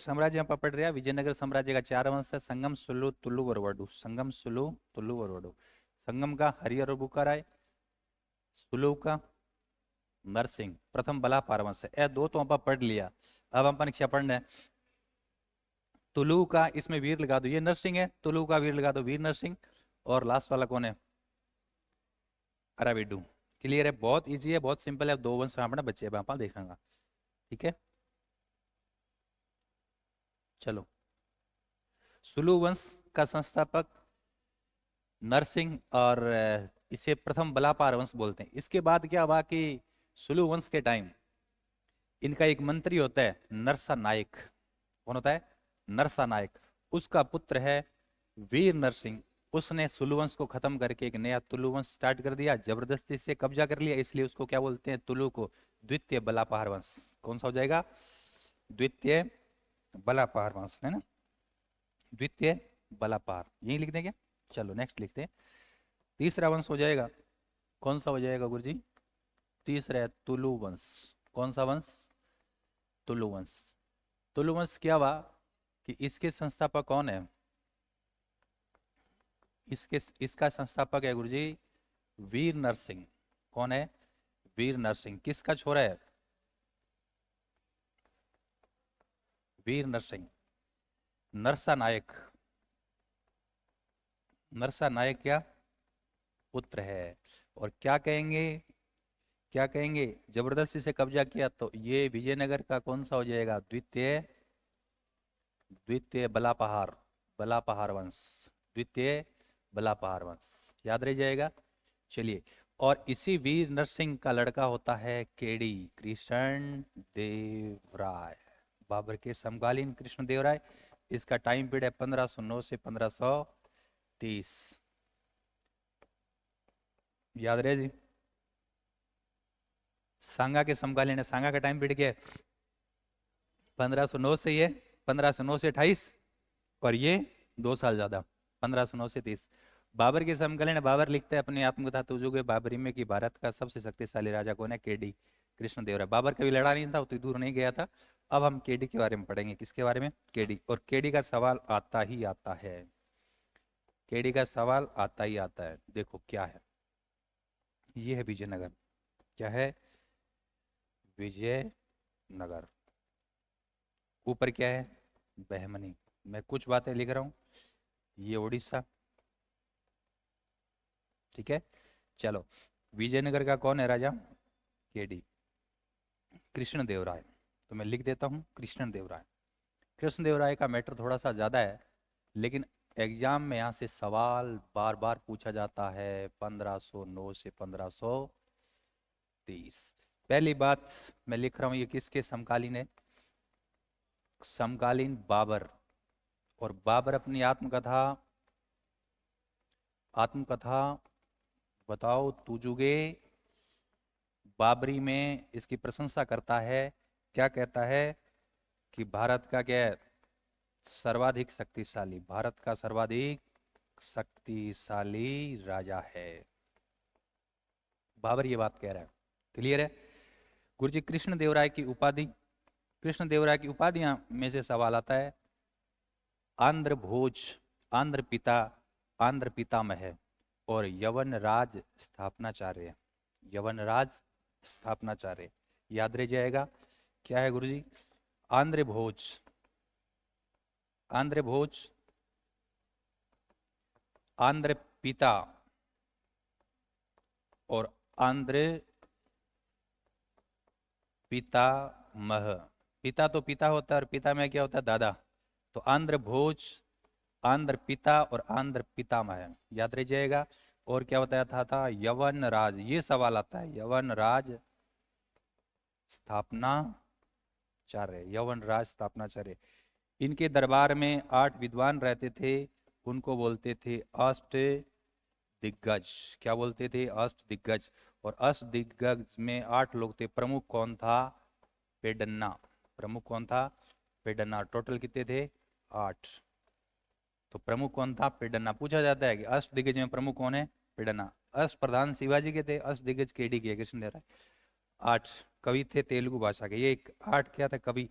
साम्राज्य यहाँ पर पढ़ रहा है। विजयनगर साम्राज्य का 4 वंश है, संगम, सुलु, तुलु और वडु। संगम, सुलु, तुलु और वडु। संगम का हरिहर और बुक्काराय, सुलु का नरसिंह, प्रथम बला पारवंश है। दो तो अपन पढ़ लिया। अब अपन परीक्षा पढ़ना है। तुलु का इसमें वीर लगा दो, ये नरसिंह है, तुलु का वीर लगा दो वीर नरसिंह। और लास्ट वाला कौन है? अराविडू। क्लियर है? बहुत इजी है, बहुत सिंपल है। दो वंश अपने बच्चे अपन देखेंगे। ठीक है, चलो। सुलु वंश का संस्थापक नरसिंह, और इसे प्रथम बलापार वंश बोलते हैं। इसके बाद क्या हुआ कि सुलु वंश के टाइम इनका एक मंत्री होता है नरसा नायक। कौन होता है? नरसा नायक। उसका पुत्र है वीर नरसिंह। उसने सुलु वंश को खत्म करके एक नया तुलु वंश स्टार्ट कर दिया, जबरदस्ती से कब्जा कर लिया, इसलिए उसको क्या बोलते हैं? तुलु को द्वितीय बलापहार वंश। कौन सा हो जाएगा? द्वितीय बलापहार वंश, है ना? द्वितीय बलापहार, यही लिख देंगे। चलो नेक्स्ट लिखते हैं। तीसरा वंश हो जाएगा, कौन सा हो जाएगा गुरुजी? तीसरा है तुलु वंश। कौन सा वंश? तुलु वंश। तुलु वंश क्या हुआ कि इसके संस्थापक कौन है? इसका संस्थापक है गुरुजी वीर नरसिंह। कौन है? वीर नरसिंह। किसका छोरा है? वीर नरसिंह। नरसा नायक। नरसा नायक क्या पुत्र है। और क्या कहेंगे? क्या कहेंगे? जबरदस्ती से कब्जा किया, तो ये विजयनगर का कौन सा हो जाएगा? द्वितीय द्वितीय बलापहार, बलापहार वंश। द्वितीय बलापहार वंश याद रह जाएगा। चलिए, और इसी वीर नरसिंह का लड़का होता है केडी, कृष्ण देव राय। बाबर के समकालीन कृष्ण देव राय। इसका टाइम पीरियड है 1509 से 1530। याद रहे जी। सांगा के समकालीन है। सांगा का टाइम पीरियड क्या है? 1509 से ये 1509 से 28, और ये 2 साल ज्यादा, 1509 से 30। बाबर के समकालीन है। बाबर लिखते हैं अपनी आत्मकथा तुजुगे बाबरी में कि भारत का सबसे शक्तिशाली राजा कौन है? केडी, कृष्णदेवराय। बाबर कभी लड़ा नहीं था, उतनी दूर नहीं गया था। अब हम केडी के बारे में पढ़ेंगे। किसके बारे में? केडी। और केडी का सवाल आता ही आता है। केडी का सवाल आता ही आता है। देखो क्या है, ये है विजयनगर। क्या है? विजयनगर। ऊपर क्या है? बहमनी। मैं कुछ बातें लिख रहा हूं। ये उड़ीसा। ठीक है, चलो। विजयनगर का कौन है राजा? केडी, कृष्णदेवराय। तो मैं लिख देता हूं कृष्णदेवराय। कृष्णदेवराय का मैटर थोड़ा सा ज्यादा है, लेकिन एग्जाम में यहां से सवाल बार बार पूछा जाता है। 1509 से 1530। पहली बात मैं लिख रहा हूं, ये किसके समकालीन है? समकालीन बाबर। और बाबर अपनी आत्मकथा आत्मकथा बताओ तुजुगे बाबरी में इसकी प्रशंसा करता है। क्या कहता है? कि भारत का क्या है? सर्वाधिक शक्तिशाली, भारत का सर्वाधिक शक्तिशाली राजा है। बाबर ये बात कह रहा है। क्लियर है? गुरुजी कृष्ण देवराय की उपाधि। कृष्ण देवराय की उपाधियां में से सवाल आता है। आंध्र भोज, आंध्र पिता, आंध्र पितामह और यवन राज स्थापनाचार्य। यवन राज स्थापनाचार्य याद रह जाएगा। क्या है गुरुजी? आंध्र भोज, आंध्र भोज, आंध्र पिता और आंध्र पितामह। पिता तो पिता होता है और पिता में क्या होता है? दादा। तो आंध्र भोज, आंध्र पिता और आंध्र पितामह याद रह जाएगा। और क्या बताया था? यवन राज। ये सवाल आता है, यवन राज स्थापनाचार्य, यवन राज स्थापनाचार्य। इनके दरबार में 8 विद्वान रहते थे, उनको बोलते थे अष्ट दिग्गज। क्या बोलते थे? अष्ट दिग्गज। और अष्ट दिग्गज में 8 लोग थे। प्रमुख कौन था? पेडन्ना। प्रमुख कौन था? पेडन्ना। टोटल कितने थे? 8। तो प्रमुख कौन था? पेडन्ना। पूछा जाता है कि अष्ट दिग्गज में प्रमुख कौन है? पेडन्ना। अष्ट प्रधान शिवाजी के थे, अष्ट दिग्गज केडी के, कृष्णदेवराय। 8 कवि थे तेलुगु भाषा के। ये 8 क्या था? कवि।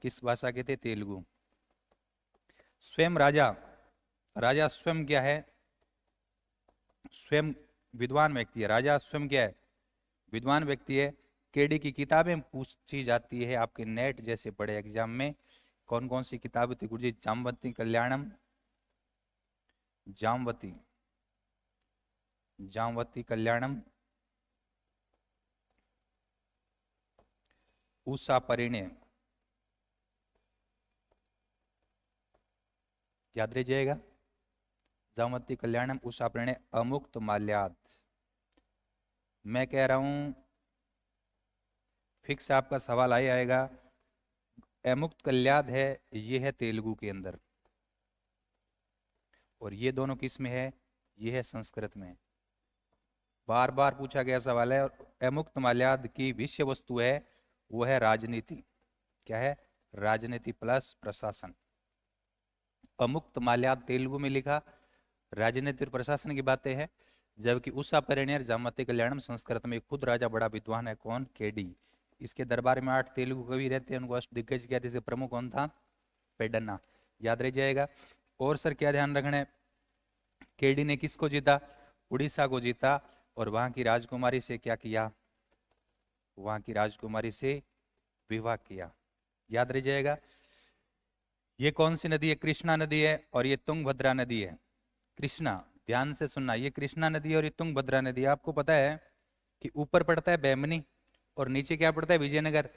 किस भाषा के थे? तेलुगु। स्वयं राजा, राजा स्वयं क्या है? स्वयं विद्वान व्यक्ति है। राजा स्वयं क्या है? विद्वान व्यक्ति है। केडी की किताबें पूछी जाती है आपके नेट जैसे बड़े एग्जाम में। कौन कौन सी किताबें थी गुरुजी? जामवती कल्याणम, जामवती, जामवती कल्याणम, उषा परिणय, याद रह जाएगा। जामवती कल्याणम, उषा परिणय, अमुक्त माल्याद। मैं कह रहा हूं फिक्स आपका सवाल आई आएगा। अमुक्त कल्याद है, ये है तेलुगु के अंदर, और ये दोनों किस में है? ये है संस्कृत में। बार बार पूछा गया सवाल है। अमुक्त माल्याद की विषय वस्तु है वो है राजनीति। क्या है? राजनीति प्लस प्रशासन। अमुक्त माल्याद तेलुगु में लिखा, राजनीति और प्रशासन की बातें हैं। जबकि उषा परिणय जामवती कल्याणम संस्कृत में। खुद राजा बड़ा विद्वान है, कौन? केडी। इसके दरबार में 8 तेलुगु कवि रहते हैं, उनको अष्टदिग्गज किया। इसके प्रमुख कौन था? पेडन्ना। याद रह जाएगा। और सर क्या ध्यान रखना है? केडी ने किसको जीता? उड़ीसा को जीता। और वहां की राजकुमारी से क्या किया? वहां की राजकुमारी से विवाह किया। याद रह जाएगा। ये कौन सी नदी है? कृष्णा नदी है, और ये तुंगभद्रा नदी है। कृष्णा, ध्यान से सुनना, ये कृष्णा नदी और ये तुंगभद्रा नदी। आपको पता है कि ऊपर पड़ता है बैमनी और नीचे क्या पड़ता है? विजयनगर।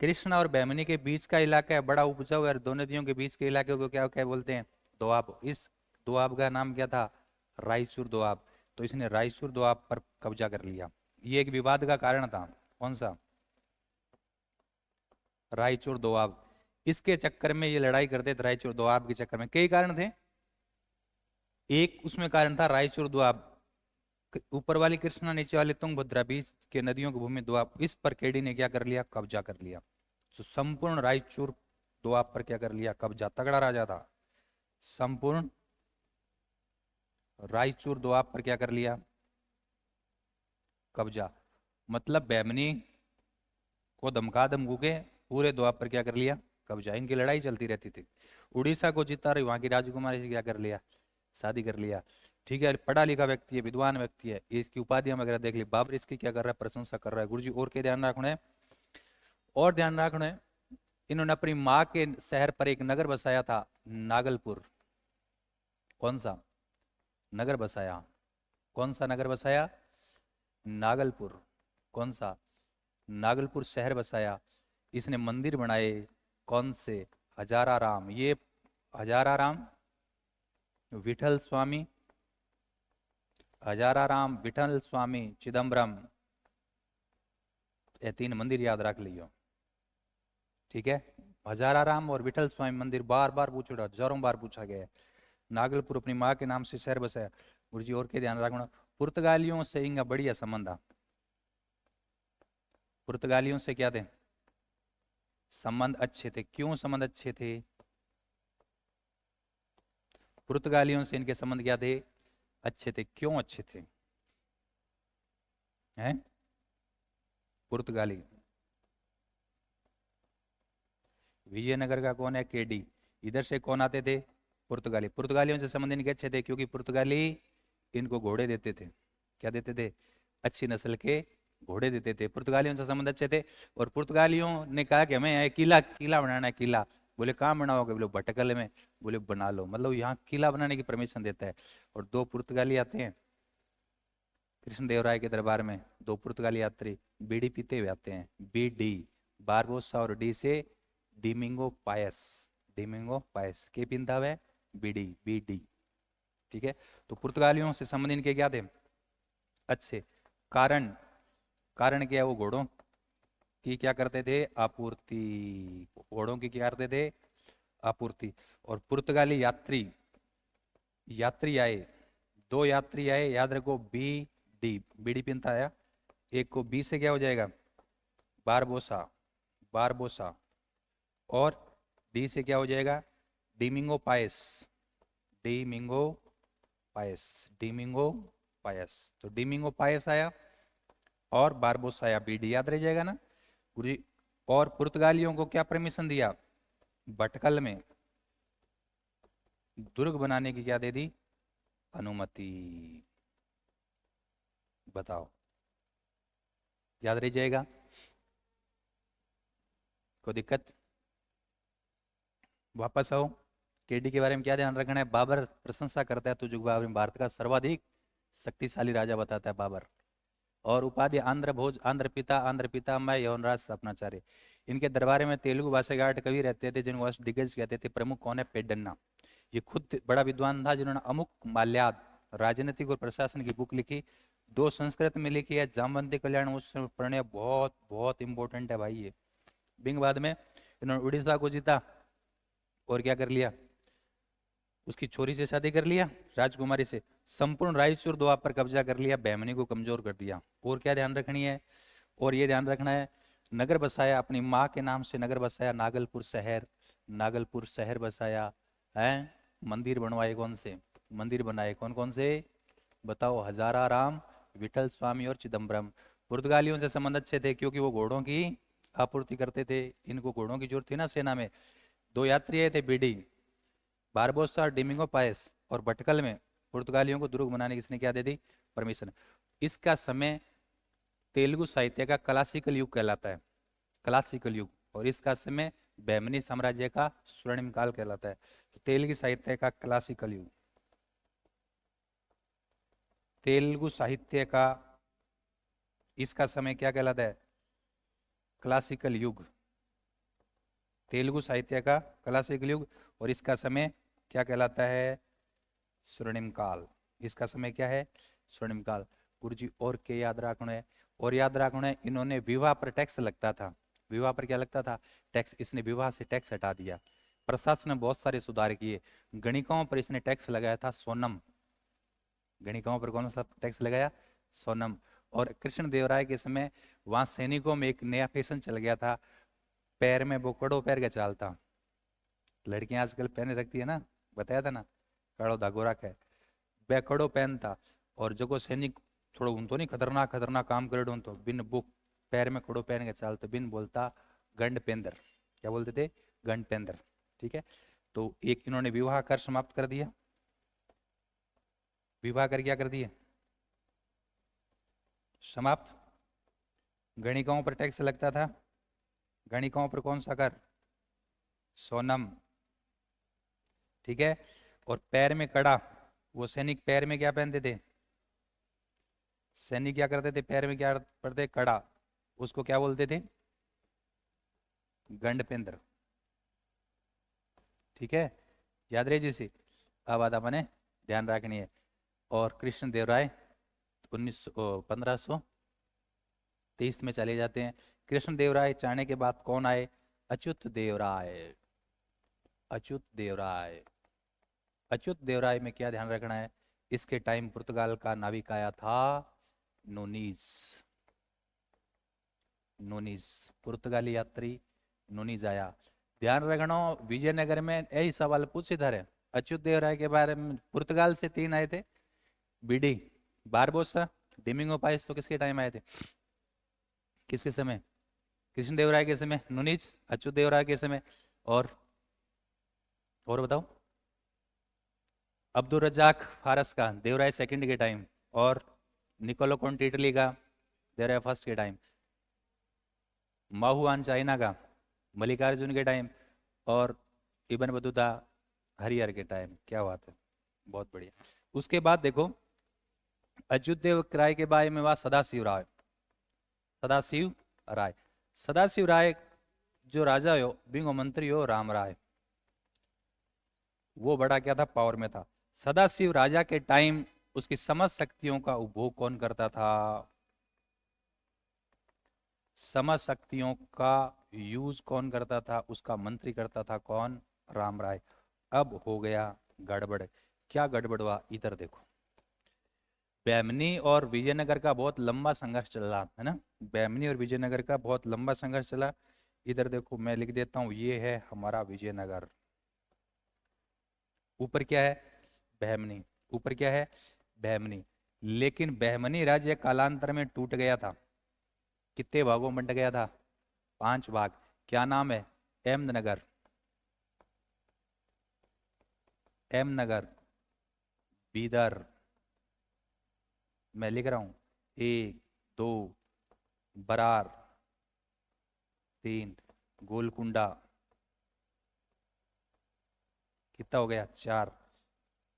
कृष्णा और बैमनी के बीच का इलाका है बड़ा उपजाऊ है, और दो नदियों के बीच के इलाके को क्या क्या बोलते हैं? दोआब। इस दोआब का नाम क्या था? रायचूर दोआब। तो इसने रायचूर दोआब पर कब्जा कर लिया। ये एक विवाद का कारण था। कौन सा? रायचूर दोआब। इसके चक्कर में ये लड़ाई करते थे। रायचूर दोआब के चक्कर में कई कारण थे। एक उसमें कारण था रायचूर दोआब। ऊपर वाली कृष्णा, नीचे वाली तुंगभद्रा, बीच के नदियों की भूमि दोआब। इस पर केडी ने क्या कर लिया? कब्जा कर लिया। तो संपूर्ण रायचूर दोआब पर क्या कर लिया? कब्जा। तगड़ा राजा था। संपूर्ण रायचूर दोआब पर क्या कर लिया? कब्जा। मतलब बैमनी को धमका धमकू के पूरे दोआब पर क्या कर लिया? कब्जा। इनकी लड़ाई चलती रहती थी। उड़ीसा को जीता रही, वहां की राजकुमारी से क्या कर लिया? शादी कर लिया। ठीक है, पढ़ा लिखा व्यक्ति है, विद्वान व्यक्ति है। इसकी उपाधियां वगैरह देख ली। बाबर इसकी क्या कर रहा है? प्रशंसा कर रहा है। गुरुजी और क्या ध्यान रखना है? और ध्यान रखना है, इन्होंने अपनी माँ के शहर पर एक नगर बसाया था, नागलपुर। कौन सा नगर बसाया? कौन सा नगर बसाया? नागलपुर। कौन सा? नागलपुर शहर बसाया। इसने मंदिर बनाए। कौन से? हजाराराम। ये हजाराराम, विठल स्वामी, हजाराराम, विठल स्वामी, चिदम्बरम, ये 3 मंदिर याद रख लियो। ठीक है, हजाराराम और विठल स्वामी मंदिर बार बार पूछा, हजारों बार पूछा गया है। नागलपुर अपनी माँ के नाम से शहर बसाया। गुरुजी और के ध्यान रखना, पुर्तगालियों से इनका बढ़िया संबंध था। पुर्तगालियों से क्या थे? संबंध अच्छे थे। क्यों संबंध अच्छे थे? पुर्तगालियों से इनके संबंध क्या थे? अच्छे थे। क्यों अच्छे थे? हैं? पुर्तगाली। विजयनगर का कौन है? केडी। इधर से कौन आते थे? पुर्तगाली। पुर्तगालियों से संबंध इनके अच्छे थे क्योंकि पुर्तगाली इनको घोड़े देते थे। क्या देते थे? अच्छी नस्ल के घोड़े देते थे। पुर्तगालियों से संबंध अच्छे थे। और पुर्तगालियों ने कहा कि हमें किला किला बनाना है। किला। बोले कहाँ बनाओगे? बोले भटकल में। बोले बना लो। मतलब यहाँ किला बनाने की परमिशन देता है। और 2 पुर्तगाली आते हैं कृष्णदेवराय के दरबार में। 2 पुर्तगाली यात्री बीड़ी पीते हुए आते हैं। बीडी, बारबोसा और डी से डिमिंगो पायस। डिमिंगो पायस के पिंता हुआ बीडी, बीडी। ठीक है, तो पुर्तगालियों से संबंध इनके क्या थे? अच्छे। कारण, कारण क्या? वो घोड़ों की क्या करते थे? आपूर्ति। घोड़ों की क्या करते थे? आपूर्ति। और पुर्तगाली यात्री, यात्री आए, 2 यात्री आए, याद रखो। बी डी, बीडी पिंता आया। एक को बी से क्या हो जाएगा? Barbosa, Barbosa. और डी से क्या हो जाएगा? डिमिंगो पायस, डिमिंगो पायस, डिमिंगो पायस। तो डिमिंगो पायस आया और बारबोसा आया। बीडी याद रह जाएगा ना गुरुजी। और पुर्तगालियों को क्या परमिशन दिया? भटकल में दुर्ग बनाने की क्या दे दी? अनुमति। बताओ, याद रह जाएगा? कोई दिक्कत? वापस आओ। केडी के बारे में क्या ध्यान रखना है? बाबर प्रशंसा करता है तुझको, बाबर भारत का सर्वाधिक शक्तिशाली राजा बताता है बाबर। और उपाधि आंध्र भोज, आंध्र पिता मैं यौनराज स्थापनाचार्य। इनके दरबार में तेलुगु भाषागाट कवि रहते थे जिनको दिग्गज कहते थे। प्रमुख कौन है? पेड्डन्ना। ये खुद बड़ा विद्वान था जिन्होंने अमुक माल्याद राजनीतिक और प्रशासन की बुक लिखी। 2 संस्कृत में लिखी है, जामवंती कल्याण उस समय पढ़ने बहुत बहुत इंपॉर्टेंट है भाई ये। बिंग बाद में इन्होंने उड़ीसा को जीता और क्या कर लिया? उसकी छोरी से शादी कर लिया, राजकुमारी से। संपूर्ण रायचूर दोआब पर कब्जा कर लिया, बहमनी को कमजोर कर दिया। और क्या ध्यान रखनी है? और ये ध्यान रखना है, नगर बसाया अपनी माँ के नाम से, नगर बसाया नागलपुर शहर, नागलपुर शहर बसाया है। मंदिर बनवाए कौन से? मंदिर बनाए कौन कौन से? बताओ, हजारा राम, विठल स्वामी और चिदम्बरम। पुर्तगालियों से संबंध अच्छे थे क्योंकि वो घोड़ों की आपूर्ति करते थे। इनको घोड़ों की जरूरत थी ना सेना में। 2 यात्री आए थे, बीडी बारबोसा और डिमिंगो पायस। और भटकल में पुर्तगालियों को दुर्ग बनाने की इसने क्या दे दी? परमिशन। इसका समय तेलुगु साहित्य का क्लासिकल युग कहलाता है, क्लासिकल युग। और इसका समय बहमनी साम्राज्य का स्वर्णिम काल कहलाता है। तो तेलुगु साहित्य का क्लासिकल युग, तेलुगु साहित्य का इसका समय क्या कहलाता है? क्लासिकल युग। तेलुगु साहित्य का क्लासिकल युग। और इसका समय क्या कहलाता है? स्वर्णिम काल। इसका समय क्या है? स्वर्णिम काल। गुरुजी और के याद रखना है? और याद रखना है, इन्होंने विवाह पर टैक्स लगता था। विवाह पर क्या लगता था? टैक्स। इसने विवाह से टैक्स हटा दिया। प्रशासन ने बहुत सारे सुधार किए। गणिकाओं पर इसने टैक्स लगाया था, सोनम। गणिकाओं पर कौन सा टैक्स लगाया? सोनम। और कृष्णदेवराय के समय वहां सैनिकों में एक नया फैशन चल गया था, पैर में वो कड़ो पैर का चाल था। लड़कियां आजकल पहने रखती है ना, बताया था ना, कड़ो धागो रखा है, वह कड़ो पहनता। और जो को सैनिक थोड़ा उन तो नहीं खतरनाक खतरनाक काम कर रहे तो बिन बुक पैर में कड़ो पहन के चाल तो बिन बोलता गंड पेंदर। क्या बोलते थे? गंड पेंदर। ठीक है। तो एक इन्होंने विवाह कर समाप्त कर दिया। विवाह कर क्या कर दिए? समाप्त। गणिकाओं पर टैक्स लगता था। गणिकाओं पर कौन सा कर? सोनम। ठीक है। और पैर में कड़ा, वो सैनिक पैर में क्या पहनते थे? सैनिक क्या करते थे? पैर में क्या पड़ते? कड़ा। उसको क्या बोलते थे? गंडपेंद्र। ठीक है, याद रहे जी। अब बात अपने ध्यान रखनी है। और कृष्ण देव राय 1523 में चले जाते हैं। कृष्ण देव राय जाने के बाद कौन आए? अच्युत देव राय। अच्युत देव राय। अच्युत देव राय में क्या ध्यान रखना है? इसके टाइम पुर्तगाल का नाविक आया था, नूनीज। नूनीज, पुर्तगाली यात्री नूनीज आया। ध्यान रखना, विजयनगर में यही सवाल पूछे था। अच्युत देव राय के बारे में पुर्तगाल से 3 आए थे, बीडी, बारबोसा, डिमिंगो पाइस। तो किसके टाइम आए थे? किसके समय? कृष्ण देव राय के समय, नूनीज, अच्युत देव राय के समय। और बताओ? अब्दुल रजाक फारस का देवराय सेकंड के टाइम। और निकोलो कॉन्टी इटली का देवराय फर्स्ट के टाइम। माहुआन चाइना का मल्लिकार्जुन के टाइम। और इबन बतूता हरिहर के टाइम। क्या बात है, बहुत बढ़िया। उसके बाद देखो, अच्युत देव राय के बारे में बात सदाशिव राय। सदाशिव राय, सदाशिव राय जो राजा हो, बिंगो मंत्री हो, राम राय, वो बड़ा क्या था? पावर में था। सदाशिव राजा के टाइम उसकी समस्त शक्तियों का उपभोग कौन करता था? समस्त शक्तियों का यूज कौन करता था? उसका मंत्री करता था कौन? राम राय। अब हो गया गड़बड़। क्या गड़बड़ हुआ? इधर देखो, बैमनी और विजयनगर का बहुत लंबा संघर्ष चल रहा है ना। बैमनी और विजयनगर का बहुत लंबा संघर्ष चला। इधर देखो, मैं लिख देता हूं, ये है हमारा विजयनगर। ऊपर क्या है? बहमनी। ऊपर क्या है? बहमनी। लेकिन बहमनी राज्य कालांतर में टूट गया था। कितने भागों में बंट गया था? 5 भाग। क्या नाम है? अहमदनगर। अहमदनगर, बीदर, मैं लिख रहा हूं, 1 2, बरार 3, गोलकुंडा, कितना हो गया 4,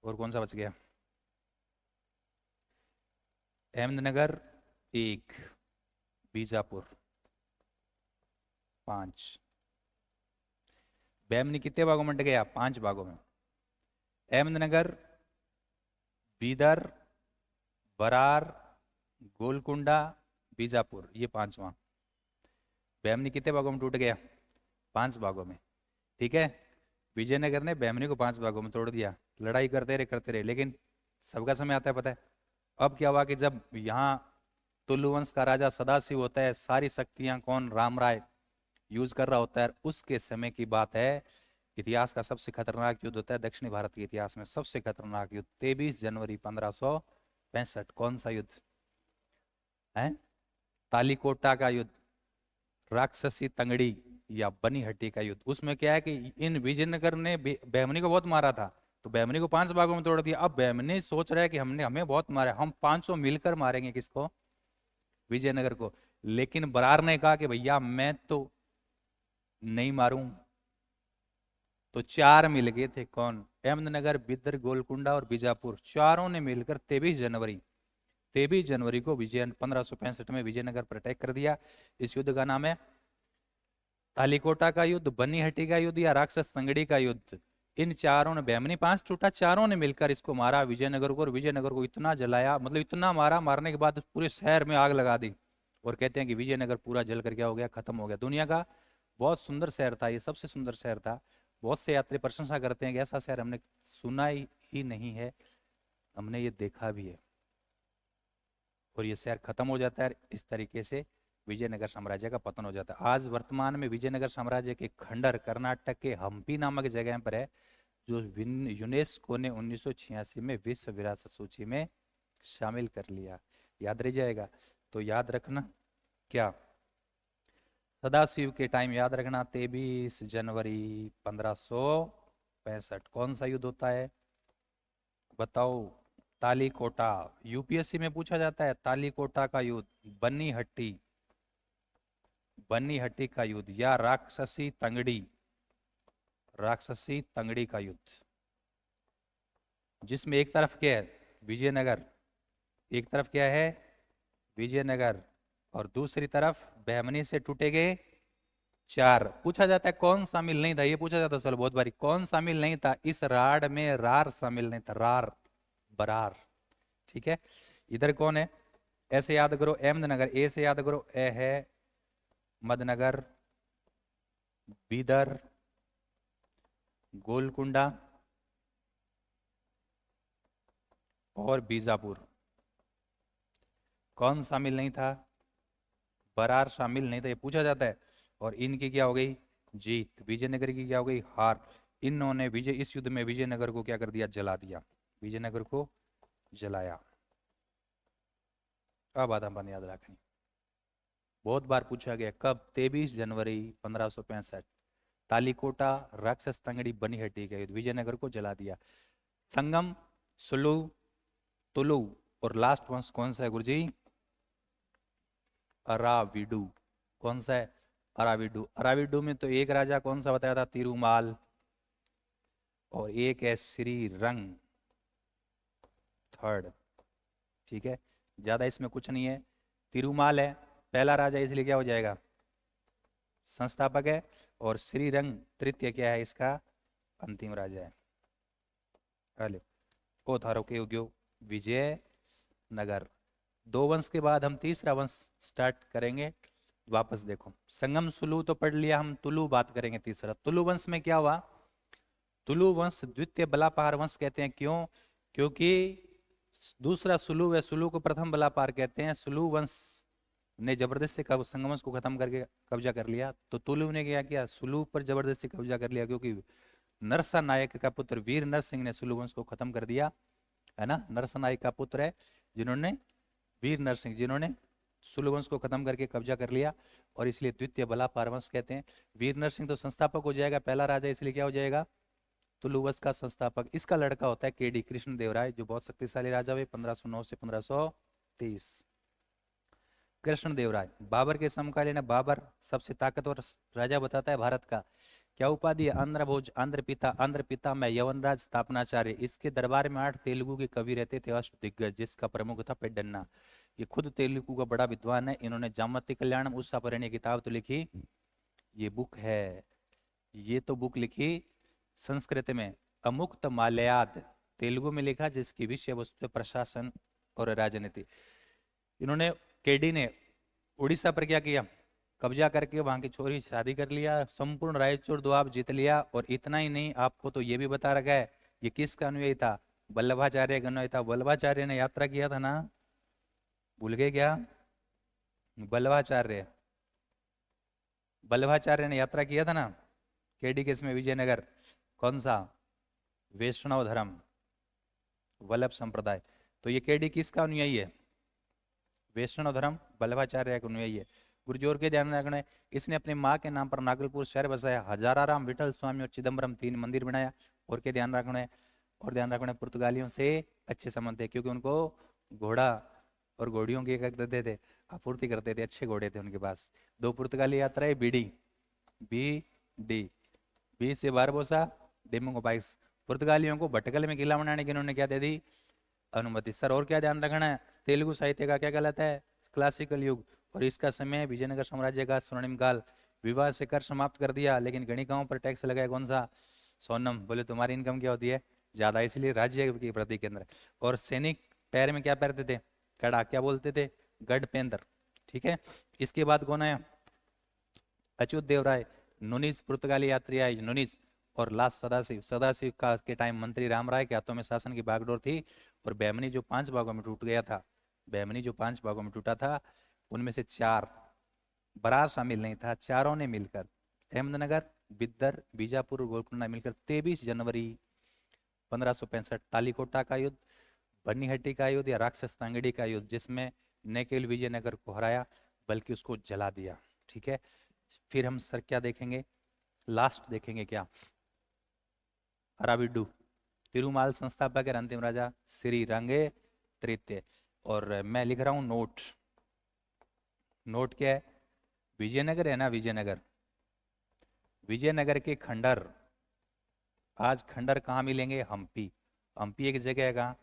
और कौन सा बच गया, अहमदनगर 1, बीजापुर 5। बैमनी कितने भागों में बट गया, 5 भागों में। अहमदनगर, बीदर, बरार, गोलकुंडा, बीजापुर, ये 5वां। बैमनी कितने भागों में टूट गया, 5 भागों में। ठीक है, विजयनगर ने बैमनी को 5 भागों में तोड़ दिया। लड़ाई करते रहे, लेकिन सबका समय आता है पता है। अब क्या हुआ कि जब यहाँ तुलु वंश का राजा सदाशिव होता है, सारी शक्तियां कौन, राम राय यूज कर रहा होता है। उसके समय की बात है, इतिहास का सबसे खतरनाक युद्ध होता है दक्षिणी भारत के इतिहास में, सबसे खतरनाक युद्ध 23 जनवरी 1565। कौन सा युद्ध है, तालीकोटा का युद्ध, राक्षसी तंगड़ी या बनीहट्टी का युद्ध। उसमें क्या है कि इन विजयनगर ने बैमनी को बहुत मारा था, तो बैमनी को 5 भागों में तोड़ दिया। अब बैमनी सोच रहा है कि हमें बहुत मारा, हम 500 मिलकर मारेंगे किसको, विजयनगर को। लेकिन बरार ने कहा कि भैया मैं तो नहीं मारूं। तो 4 मिल गए थे, कौन, अहमदनगर, बिदर, गोलकुंडा और बीजापुर, चारों ने मिलकर 23 जनवरी को विजय 1565 में विजयनगर पर अटैक कर दिया। इस युद्ध का नाम है तालीकोटा का युद्ध, बनीहट्टी का युद्ध या राक्षस संगड़ी का युद्ध। इन चारों ने, बैमनी 5 टूटा, चारों ने मिलकर इसको मारा विजयनगर को, और विजयनगर को इतना जलाया, मतलब इतना मारा, मारने के बाद पूरे शहर में आग लगा दी। और कहते हैं कि विजयनगर पूरा जल कर क्या हो गया, खत्म हो गया। दुनिया का बहुत सुंदर शहर था ये, सबसे सुंदर शहर था। बहुत से यात्री प्रशंसा करते हैं कि ऐसा शहर हमने सुना ही नहीं है, हमने ये देखा भी है। और ये शहर खत्म हो जाता है, इस तरीके से विजयनगर साम्राज्य का पतन हो जाता है। आज वर्तमान में विजयनगर साम्राज्य के खंडर कर्नाटक के हम्पी नामक जगह पर है, जो यूनेस्को ने 1986 में विश्व विरासत सूची में शामिल कर लिया। याद रह जाएगा, तो याद रखना क्या, सदाशिव के टाइम याद रखना 23 जनवरी 1565। कौन सा युद्ध होता है बताओ, तालीकोटा। यूपीएससी में पूछा जाता है तालीकोटा का युद्ध, बनीहट्टी का युद्ध या राक्षसी तंगड़ी का युद्ध, जिसमें एक तरफ क्या है विजयनगर, एक तरफ क्या है विजयनगर, और दूसरी तरफ बैमनी से टूटे गए 4। पूछा जाता है कौन शामिल नहीं था, ये पूछा जाता है सवाल बहुत बारी, कौन शामिल नहीं था इस राड में, रार शामिल नहीं था, रार, बरार। ठीक है, इधर कौन है, ऐसे याद करो, अहमदनगर, ए से याद करो, ए है मदनगर, बीदर, गोलकुंडा और बीजापुर। कौन शामिल नहीं था, बरार शामिल नहीं था, ये पूछा जाता है। और इनकी क्या हो गई जीत, विजयनगर की क्या हो गई हार। इन्होंने इस युद्ध में विजयनगर को क्या कर दिया, जला दिया, विजयनगर को जलाया। अब बात अपन याद रखनी, बहुत बार पूछा गया कब, 23 जनवरी 1565, तालीकोटा, राक्षस तंगड़ी, बनीहट्टी के युद्ध, विजयनगर को जला दिया। संगम, सुलू, तुलु और लास्ट वंश कौन सा है गुरुजी, अराविडू। कौन सा है, अराविडू। अराविडू में तो एक राजा कौन सा बताया था, तिरुमाल, और एक है श्री रंग थर्ड। ठीक है, ज्यादा इसमें कुछ नहीं है। तिरुमाल है पहला राजा, इसलिए क्या हो जाएगा, संस्थापक है, और श्रीरंग तृतीय क्या है, इसका अंतिम राजा है। हेलो, ओ थारो के उद्योग विजय नगर। 2 वंश के बाद हम तीसरा वंश स्टार्ट करेंगे। वापस देखो, संगम सुलू तो पढ़ लिया, हम तुलु बात करेंगे तीसरा। तुलु वंश में क्या हुआ, तुलु वंश द्वितीय बलापार वंश कहते हैं, क्यों, क्योंकि दूसरा सुलु है, सुलु को प्रथम बलापार कहते हैं। सुलु वंश ने जबरदस्ती संगम वंश को खत्म करके कब्जा कर लिया, तो तुलु ने क्या किया, सुलु पर जबरदस्ती कब्जा कर लिया, क्योंकि नरसा नायक का पुत्र वीर नरसिंह ने सुलु वंश को खत्म कर दिया, है ना। नरसा नायक का पुत्र है जिन्होंने, वीर नरसिंह, जिन्होंने सुलु वंश को खत्म करके कब्जा कर लिया, और इसलिए द्वितीय बलापार वंश कहते हैं। वीर नरसिंह तो संस्थापक हो जाएगा, पहला राजा, इसलिए क्या हो जाएगा तुलु वंश का संस्थापक, इसका लड़का होता है केडी कृष्णदेवराय, जो बहुत शक्तिशाली राजा हुए 1509 से 1530। कृष्णदेवराय बाबर के समकालीन है। बाबर सबसे ताकतवर राजा बताता है भारत का। क्या उपाधि है? आंध्र भोज, आंध्र पिता में यवनराज स्थापनाचार्य। इसके दरबार में 8 तेलुगु के कवि रहते थे, अष्ट दिग्गज, जिसका प्रमुख था पेड्डन्ना। ये खुद तेलुगु का बड़ा विद्वान है। इन्होंने जामवती कल्याणम उस्सापरण्य किताब तो लिखी, ये बुक है, ये तो बुक लिखी संस्कृत में, अमुक्त मालयाद तेलुगु में लिखा, जिसकी विषय वस्तु प्रशासन और राजनीति। इन्होंने, केडी ने उड़ीसा पर क्या किया? कब्जा करके वहां की छोरी शादी कर लिया, संपूर्ण रायचूर दोआब जीत लिया। और इतना ही नहीं, आपको तो ये भी बता रखा है ये किसका अनुयायी था? वल्लभाचार्य का अनुयायी था। वल्लभाचार्य ने यात्रा किया था ना, भूल गए क्या? वल्लभाचार्य, वल्लभाचार्य ने यात्रा किया था ना केडी केस में, विजयनगर। कौन सा? वैष्णव धर्म, वल्लभ संप्रदाय। तो ये केडी किसका अनुयायी है? वैष्णव धर्म, वल्लभाचार्य का अनुयायी है। गुरुजोर के ध्यान रखना है, इसने अपनी माँ के नाम पर नागलपुर शहर बसाया, हजाराराम, विठल स्वामी और चिदम्बरम 3 मंदिर बनाया। और के ध्यान रखना है, और ध्यान रखना है, पुर्तगालियों से अच्छे संबंध थे, क्योंकि उनको घोड़ा और घोड़ियों की करते थे, आपूर्ति करते थे, अच्छे घोड़े थे उनके पास। 2 पुर्तगाली यात्राएं, बीडी, बी डी, बी से बारबोसा, डेमोंगो 22। पुर्तगालियों को भटकल में किला बनाने की इन्होंने क्या दे दी? अनुमति। सर और क्या ध्यान रखना है? तेलुगु साहित्य का क्या कहलाता है? क्लासिकल युग। और इसका समय विजयनगर साम्राज्य का स्वर्णिम काल। विवाह से कर समाप्त कर दिया, लेकिन गणिकाओं पर टैक्स लगाया, कौन सा? सोनम। बोले तुम्हारी इनकम क्या होती है? ज्यादा, इसलिए राज्य के प्रति केंद्र। और सैनिक पैर में क्या पहनते थे? कड़ा। क्या बोलते थे? गढ़ पेंदर। ठीक है। इसके बाद कौन है? अच्युत देव राय, नुनिज पुर्तगाली यात्री आए, नुनिज। और लास्ट सदाशिव, सदाशिव का के टाइम मंत्री राम राय के हाथों में शासन की बागडोर थी। और बैमनी जो 5 भागों में टूट गया था, बैमनी जो 5 भागों में टूटा था, उनमें से 4, बरार शामिल नहीं था, चारों ने मिलकर, अहमदनगर, बिद्दर, बीजापुर और गोलकुंडा मिलकर 23 जनवरी 1565 तालीकोटा का युद्ध, बन्नीहट्टी का युद्ध या राक्षस तांगड़ी का युद्ध, जिसमें न केवल विजयनगर को हराया बल्कि उसको जला दिया। ठीक है। फिर हम सर क्या देखेंगे? लास्ट देखेंगे क्या? अराविडू, तिरुमाल संस्थापक और अंतिम राजा श्री रंगे तृतीय। और मैं लिख रहा हूं नोट। नोट क्या है? विजयनगर है ना, विजयनगर, विजयनगर के खंडर, आज खंडर कहाँ मिलेंगे? हम्पी। हम्पी एक जगह है कहाँ?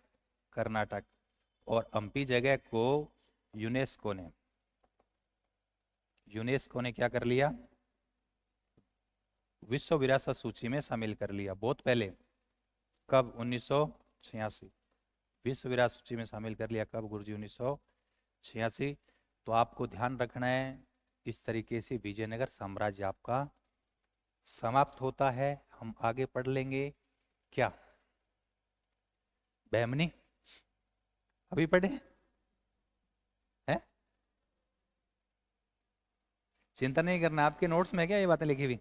कर्नाटक। और हम्पी जगह को यूनेस्को ने क्या कर लिया? विश्व विरासत सूची में शामिल कर लिया, बहुत पहले। कब? 1986। विश्व विरासत सूची में शामिल कर लिया कब गुरुजी? 1986। तो आपको ध्यान रखना है, इस तरीके से विजयनगर साम्राज्य आपका समाप्त होता है। हम आगे पढ़ लेंगे क्या? बैमनी अभी पढ़े हैं? चिंता नहीं करना, आपके नोट्स में क्या ये बातें लिखी हुई?